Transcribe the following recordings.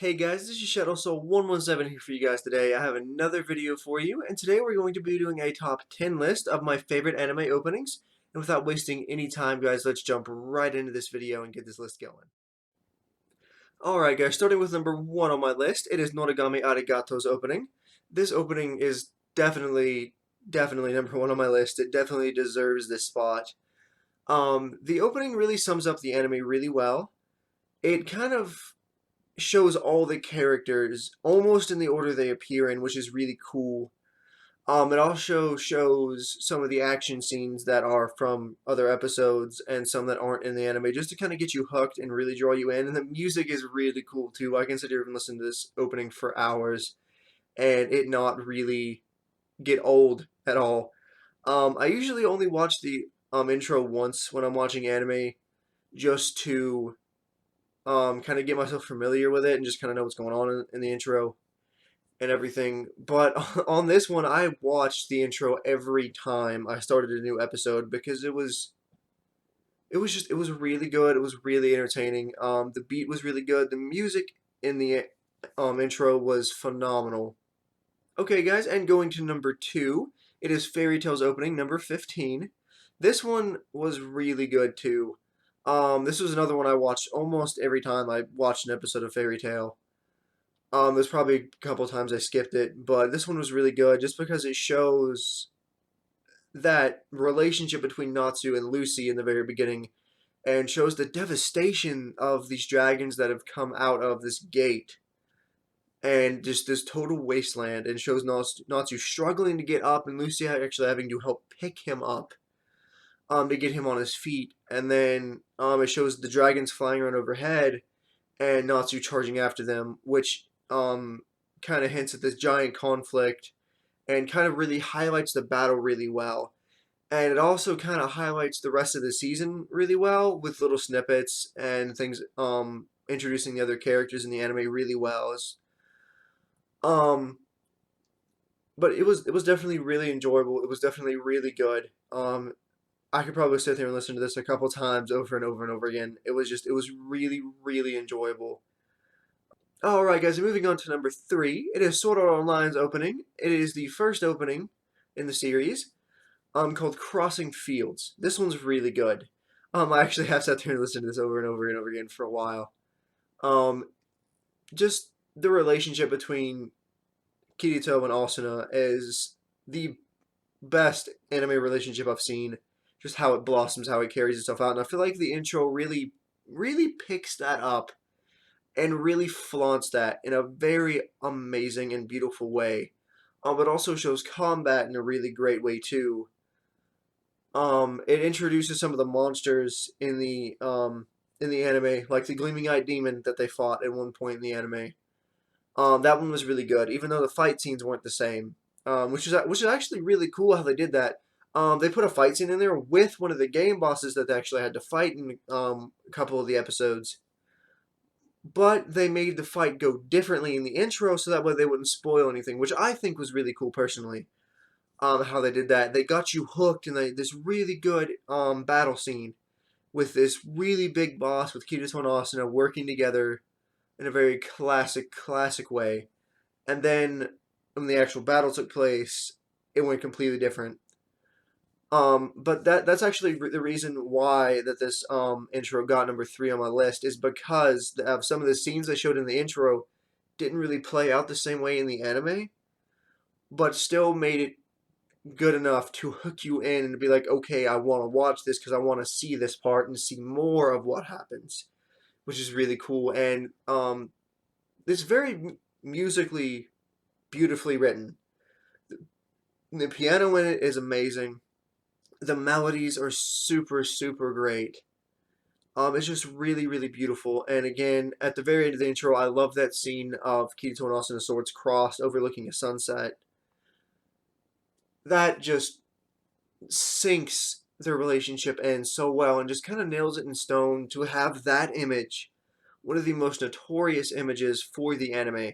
Hey guys, this is Shadow Soul 117 here for you guys today. I have another video for you, and today we're going to be doing a top 10 list of my favorite anime openings. And without wasting any time, guys, let's jump right into this video and get this list going. Alright guys, starting with number 1 on my list, it is Noragami Arigato's opening. This opening is definitely number 1 on my list. It definitely deserves this spot. The opening really sums up the anime really well. It kind of shows all the characters almost in the order they appear in, which is really cool. It also shows some of the action scenes that are from other episodes and some that aren't in the anime, just to kind of get you hooked and really draw you in. And the music is really cool too. I can sit here and listen to this opening for hours and it not really get old at all. I usually only watch the intro once when I'm watching anime, just to kind of get myself familiar with it and just kind of know what's going on in the intro and everything. But on this one, I watched the intro every time I started a new episode because it was really good. It was really entertaining. The beat was really good. The music in the intro was phenomenal. Okay, guys, and going to number 2, it is Fairy Tail's opening, number 15. This one was really good too. This was another one I watched almost every time I watched an episode of Fairy Tail. There's probably a couple times I skipped it, but this one was really good just because it shows that relationship between Natsu and Lucy in the very beginning and shows the devastation of these dragons that have come out of this gate and just this total wasteland, and shows Natsu struggling to get up and Lucy actually having to help pick him up to get him on his feet. And then it shows the dragons flying around overhead and Natsu charging after them, which kind of hints at this giant conflict and kind of really highlights the battle really well. And it also kind of highlights the rest of the season really well with little snippets and things, introducing the other characters in the anime really well. Um, but it was definitely really enjoyable. It was definitely really good. I could probably sit there and listen to this a couple times over and over and over again. It was really enjoyable. Alright guys, moving on to number 3. It is Sword Art Online's opening. It is the first opening in the series, called Crossing Fields. This one's really good. I actually have sat there and listened to this over and over and over again for a while. Um, just the relationship between Kirito and Asuna is the best anime relationship I've seen. Just how it blossoms, how it carries itself out, and I feel like the intro really picks that up and really flaunts that in a very amazing and beautiful way. It also shows combat in a really great way too. It introduces some of the monsters in the anime, like the gleaming eyed demon that they fought at one point in the anime. That one was really good, even though the fight scenes weren't the same. Which is actually really cool how they did that. They put a fight scene in there with one of the game bosses that they actually had to fight in a couple of the episodes, but they made the fight go differently in the intro so that way they wouldn't spoil anything, which I think was really cool personally. How they did that, they got you hooked in this really good battle scene with this really big boss with Kirito and Asuna working together in a very classic way. And then when the actual battle took place, it went completely different. But that's actually the reason why that this intro got number 3 on my list, is because of some of the scenes they showed in the intro didn't really play out the same way in the anime, but still made it good enough to hook you in and to be like, okay, I want to watch this because I want to see this part and see more of what happens, which is really cool. And it's very musically beautifully written. The piano in it is amazing. The melodies are super great. It's just really beautiful. And again, at the very end of the intro, I love that scene of Kirito and Asuna swords crossed overlooking a sunset. That just sinks their relationship in so well and just kind of nails it in stone to have that image, one of the most notorious images for the anime.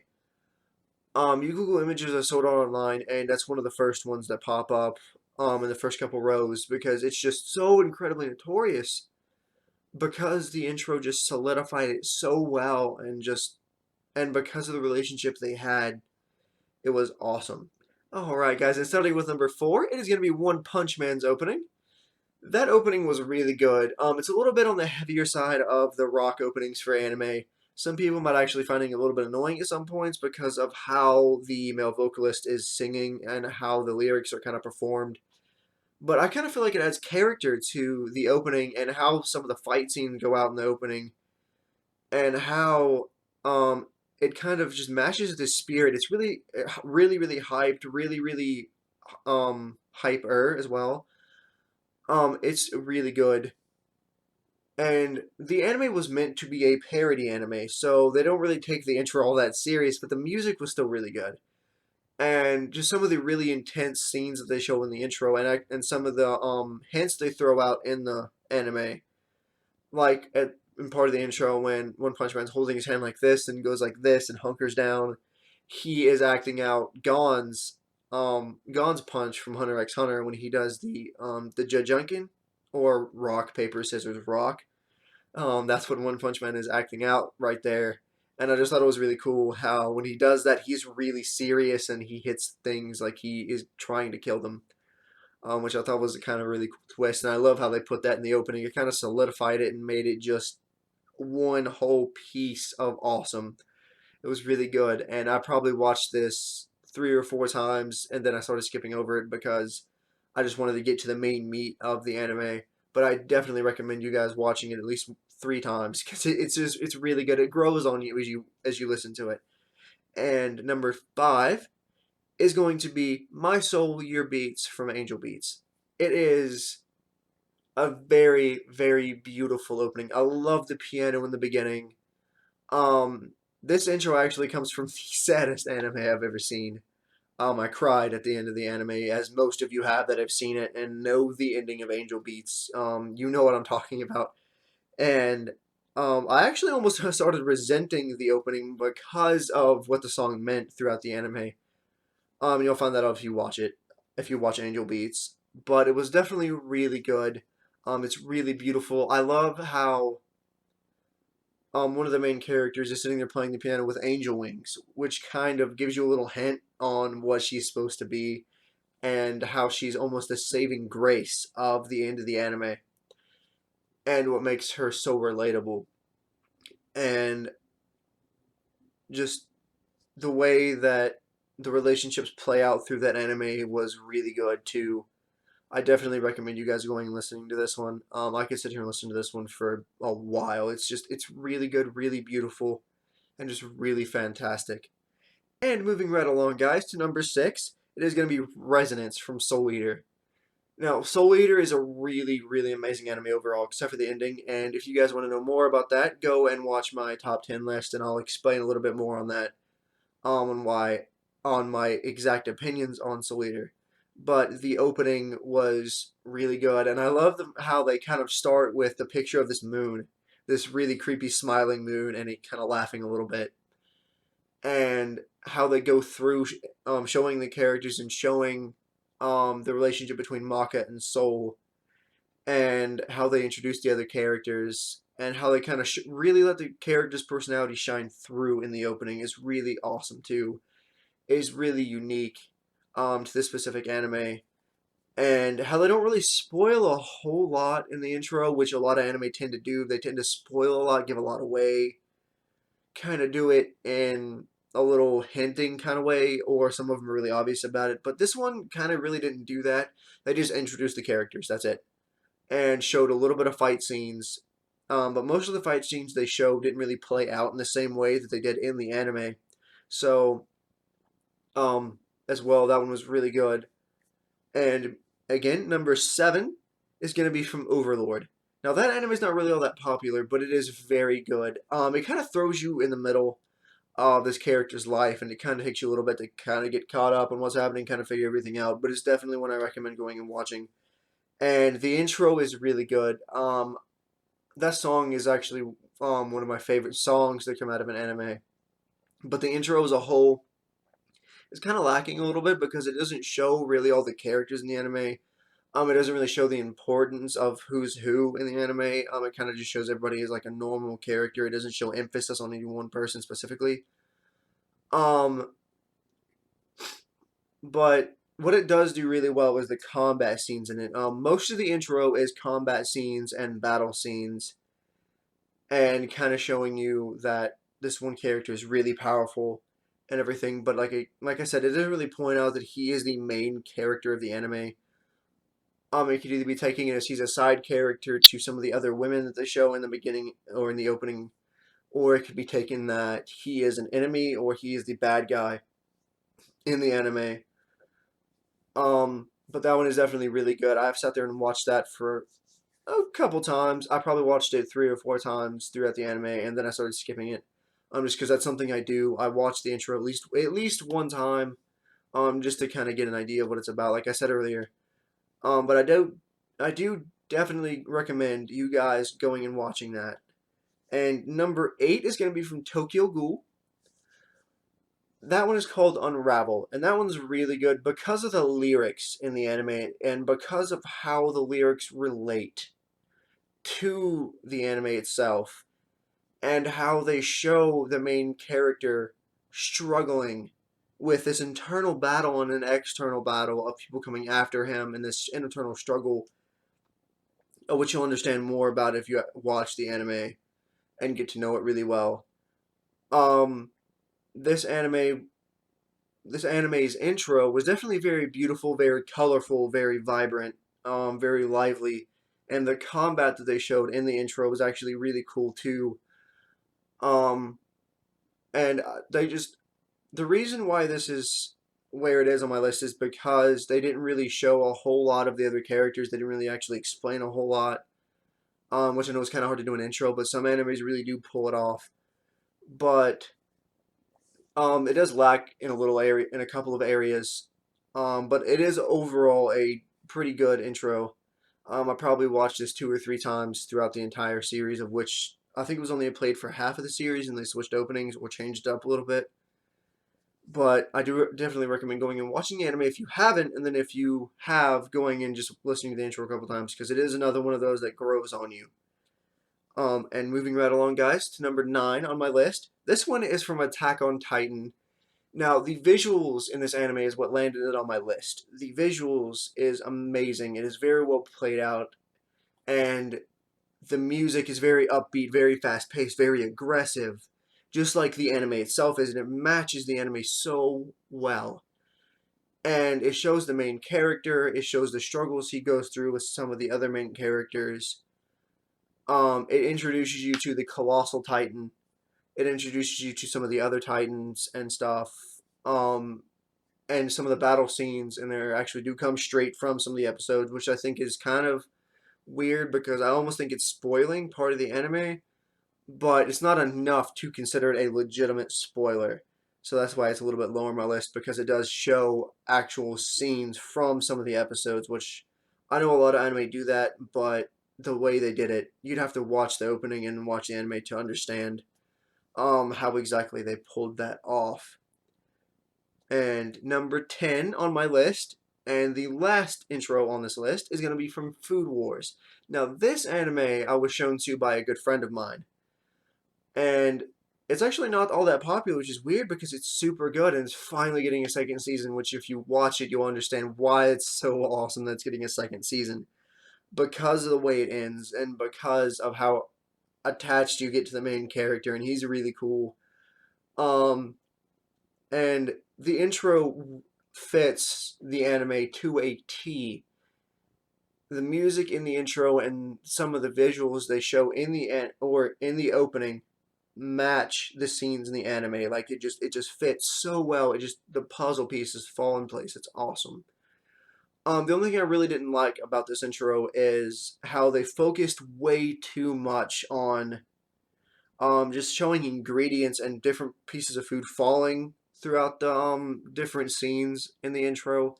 You Google images of Sword Art Online, and that's one of the first ones that pop up in the first couple rows because it's just so incredibly notorious because the intro just solidified it so well and just and because of the relationship they had, it was awesome. All right, guys, and starting with number four, it is going to be One Punch Man's opening. That opening was really good. It's a little bit on the heavier side of the rock openings for anime. Some people might actually finding it a little bit annoying at some points because of how the male vocalist is singing and how the lyrics are kind of performed. But I kind of feel like it adds character to the opening and how some of the fight scenes go out in the opening and how it kind of just matches with the spirit. It's really, really hyped, really hyper as well. It's really good. And the anime was meant to be a parody anime, so they don't really take the intro all that serious, but the music was still really good. And just some of the really intense scenes that they show in the intro, and some of the hints they throw out in the anime, like in part of the intro when One Punch Man's holding his hand like this and goes like this and hunkers down, he is acting out Gon's punch from Hunter x Hunter when he does the Jajunkin or rock paper scissors rock. That's what One Punch Man is acting out right there. And I just thought it was really cool how when he does that, he's really serious and he hits things like he is trying to kill them, which I thought was a kind of really cool twist. And I love how they put that in the opening. It kind of solidified it and made it just one whole piece of awesome. It was really good. And I probably watched this 3 or 4 times and then I started skipping over it because I just wanted to get to the main meat of the anime. But I definitely recommend you guys watching it at least 3 times because it's really good. It grows on you as you listen to it. And number five is going to be My Soul Your Beats from Angel Beats. It is a very beautiful opening. I love the piano in the beginning. This intro actually comes from the saddest anime I've ever seen. I cried at the end of the anime, as most of you have that have seen it and know the ending of Angel Beats. You know what I'm talking about. And I actually almost started resenting the opening because of what the song meant throughout the anime. You'll find that out if you watch it, if you watch Angel Beats. But it was definitely really good. It's really beautiful. I love how one of the main characters is sitting there playing the piano with angel wings, which kind of gives you a little hint on what she's supposed to be and how she's almost the saving grace of the end of the anime and what makes her so relatable. And just the way that the relationships play out through that anime was really good too. I definitely recommend you guys going and listening to this one. I could sit here and listen to this one for a while. It's really good, really beautiful, and just really fantastic. And moving right along, guys, to number six, it is going to be Resonance from Soul Eater. Now, Soul Eater is a really amazing anime overall, except for the ending. And if you guys want to know more about that, go and watch my top 10 list, and I'll explain a little bit more on that, on why, on my exact opinions on Soul Eater. But the opening was really good, and I love how they kind of start with the picture of this moon, this really creepy smiling moon, and it kind of laughing a little bit, and how they go through showing the characters and showing the relationship between Maka and Soul, and how they introduce the other characters, and how they kind of really let the characters' personality shine through in the opening is really awesome too. Is really unique to this specific anime, and how they don't really spoil a whole lot in the intro, which a lot of anime tend to do. They tend to spoil a lot, give a lot away, kind of do it in a little hinting kind of way, or some of them are really obvious about it. But this one kind of really didn't do that. They just introduced the characters, that's it, and showed a little bit of fight scenes. But most of the fight scenes they showed didn't really play out in the same way that they did in the anime. So, um, as well, that one was really good. And again, number seven is going to be from Overlord. Now that anime is not really all that popular, but it is very good. It kind of throws you in the middle of this character's life, and it kind of takes you a little bit to kind of get caught up on what's happening, kind of figure everything out. But it's definitely one I recommend going and watching. And the intro is really good. That song is actually one of my favorite songs that come out of an anime. But the intro as a whole is kind of lacking a little bit because it doesn't show really all the characters in the anime. It doesn't really show the importance of who's who in the anime. It kind of just shows everybody as like a normal character. It doesn't show emphasis on any one person specifically. Um, but what it does do really well is the combat scenes in it. Most of the intro is combat scenes and battle scenes, and kind of showing you that this one character is really powerful and everything. But like I said, it doesn't really point out that he is the main character of the anime. It could either be taking it as he's a side character to some of the other women that they show in the beginning or in the opening, or it could be taken that he is an enemy or he is the bad guy in the anime. But that one is definitely really good. I've sat there and watched that for a couple times. I probably watched it 3 or 4 times throughout the anime, and then I started skipping it. Just because that's something I do. I watch the intro at least one time, just to kind of get an idea of what it's about. Like I said earlier, but I do definitely recommend you guys going and watching that. And number 8 is going to be from Tokyo Ghoul. That one is called Unravel, and that one's really good because of the lyrics in the anime and because of how the lyrics relate to the anime itself and how they show the main character struggling with this internal battle and an external battle of people coming after him and this internal struggle, which you'll understand more about if you watch the anime and get to know it really well. Um, this anime this anime's intro was definitely very beautiful, very colorful, very vibrant, very lively, and the combat that they showed in the intro was actually really cool too. Um, and they just the reason why this is where it is on my list is because they didn't really show a whole lot of the other characters. They didn't really actually explain a whole lot, which I know is kind of hard to do an intro, but some animes really do pull it off. But it does lack in a little area, in a couple of areas, but it is overall a pretty good intro. I probably watched this 2 or 3 times throughout the entire series, of which I think it was only played for half of the series, and they switched openings or changed it up a little bit. But I do definitely recommend going and watching the anime if you haven't, and then if you have, going and just listening to the intro a couple times because it is another one of those that grows on you. And moving right along, guys, to number 9 on my list. This one is from Attack on Titan. Now, the visuals in this anime is what landed it on my list. The visuals is amazing. It is very well played out, and the music is very upbeat, very fast paced, very aggressive, just like the anime itself is, and it matches the anime so well. And it shows the main character, it shows the struggles he goes through with some of the other main characters. It introduces you to the Colossal Titan. It introduces you to some of the other Titans and stuff. And some of the battle scenes in there actually do come straight from some of the episodes, which I think is kind of weird because I almost think it's spoiling part of the anime, but it's not enough to consider it a legitimate spoiler. So that's why it's a little bit lower on my list because it does show actual scenes from some of the episodes, which I know a lot of anime do that, but the way they did it, you'd have to watch the opening and watch the anime to understand how exactly they pulled that off. And number 10 on my list, and the last intro on this list, is going to be from Food Wars. Now, this anime I was shown to by a good friend of mine. And it's actually not all that popular, which is weird because it's super good and it's finally getting a second season, which if you watch it, you'll understand why it's so awesome that it's getting a second season. Because of the way it ends and because of how attached you get to the main character, and he's really cool. Um, and the intro fits the anime to a T. The music in the intro and some of the visuals they show in the opening match the scenes in the anime. Like it just fits so well. It just the puzzle pieces fall in place. It's awesome. The only thing I really didn't like about this intro is how they focused way too much on just showing ingredients and different pieces of food falling throughout the different scenes in the intro,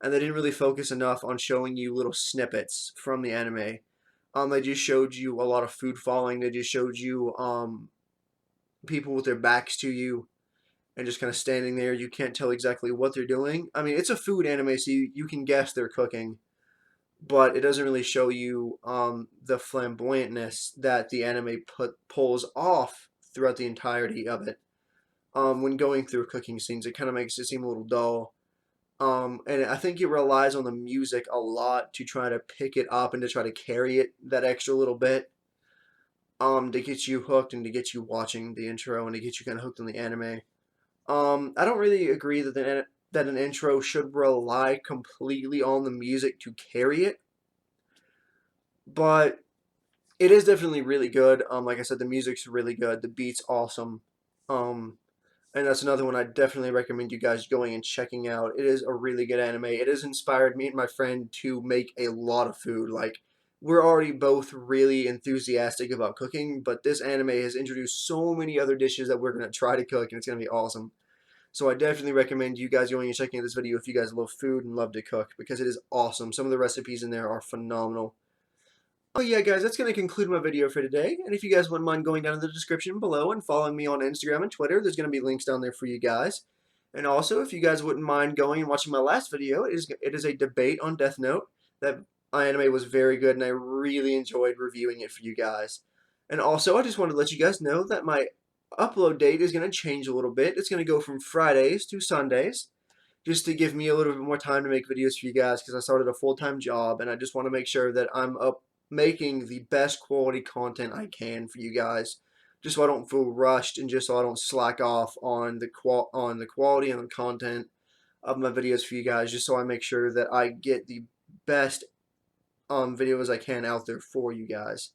and they didn't really focus enough on showing you little snippets from the anime. They just showed you a lot of food falling. They just showed you people with their backs to you and just kind of standing there. You can't tell exactly what they're doing. I mean, it's a food anime, so you can guess they're cooking, but it doesn't really show you the flamboyantness that the anime pulls off throughout the entirety of it. when going through cooking scenes. It kind of makes it seem a little dull. And I think it relies on the music a lot to try to pick it up and to try to carry it that extra little bit. To get you hooked and to get you watching the intro and to get you kind of hooked on the anime. I don't really agree that an intro should rely completely on the music to carry it, but it is definitely really good. Like I said, the music's really good. The beat's awesome. Um, and that's another one I definitely recommend you guys going and checking out. It is a really good anime. It has inspired me and my friend to make a lot of food. Like, we're already both really enthusiastic about cooking, but this anime has introduced so many other dishes that we're going to try to cook, and it's going to be awesome. So I definitely recommend you guys going and checking out this video if you guys love food and love to cook, because it is awesome. Some of the recipes in there are phenomenal. Oh yeah, guys, that's going to conclude my video for today. And if you guys wouldn't mind going down in the description below and following me on Instagram and Twitter, there's going to be links down there for you guys. And also, if you guys wouldn't mind going and watching my last video, it is a debate on Death Note. That anime was very good, and I really enjoyed reviewing it for you guys. And also, I just wanted to let you guys know that my upload date is going to change a little bit. It's going to go from Fridays to Sundays, just to give me a little bit more time to make videos for you guys, because I started a full-time job and I just want to make sure that I'm up making the best quality content I can for you guys, just so I don't feel rushed and just so I don't slack off on the quality and the content of my videos for you guys, just so I make sure that I get the best videos I can out there for you guys.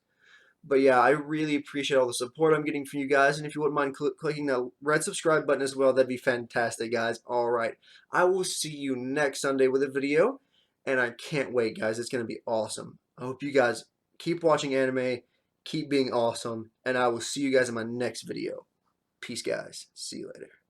But yeah, I really appreciate all the support I'm getting from you guys. And if you wouldn't mind clicking that red subscribe button as well, that'd be fantastic, guys. All right. I will see you next Sunday with a video. And I can't wait, guys. It's going to be awesome. I hope you guys keep watching anime, keep being awesome. And I will see you guys in my next video. Peace, guys. See you later.